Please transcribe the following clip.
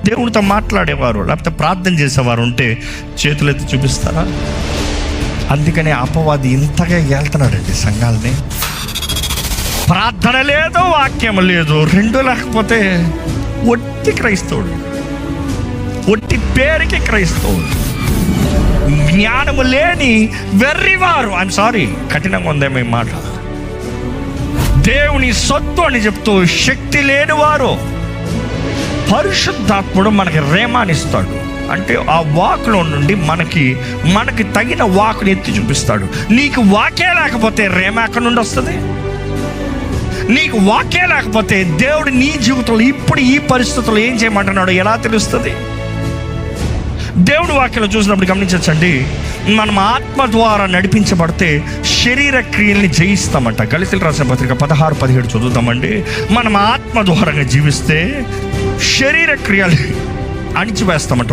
దేవునితో మాట్లాడేవారు లేకపోతే ప్రార్థన చేసేవారు ఉంటే చేతులెత్తి చూపిస్తారా? అందుకనే అపవాది ఇంతగా వెళ్తున్నాడండి సంఘాలని. ప్రార్థన లేదు, వాక్యం లేదు, రెండు లేకపోతే ఒట్టి క్రైస్తవుడు, ఒట్టి పేరుకి క్రైస్తవుడు, జ్ఞానము లేని వెర్రివారు. ఐఎమ్ సారీ, కఠినంగా ఉందేమో ఈ మాట. దేవుని సొత్తు అని చెప్తూ శక్తి లేనివారు. పరిశుద్ధాత్ముడు మనకి రేమానిస్తాడు, అంటే ఆ వాకులో నుండి మనకి తగిన వాకుని ఎత్తి చూపిస్తాడు. నీకు వాకే లేకపోతే రేమ ఎక్కడి నుండి వస్తుంది? నీకు వాకే లేకపోతే దేవుడు నీ జీవితంలో ఇప్పుడు ఈ పరిస్థితుల్లో ఏం చేయమంటున్నాడో ఎలా తెలుస్తుంది? దేవుని వాక్యంలో చూసినప్పుడు గమనించండి, మనం ఆత్మ ద్వారా నడిపించబడితే శరీర క్రియల్ని జయిస్తామంట. గళితీయులకు రాసిన పత్రిక 16-17 చదువుతామండి. మనం ఆత్మ ద్వారంగా జీవిస్తే శరీర క్రియలు అణిచివేస్తామంట.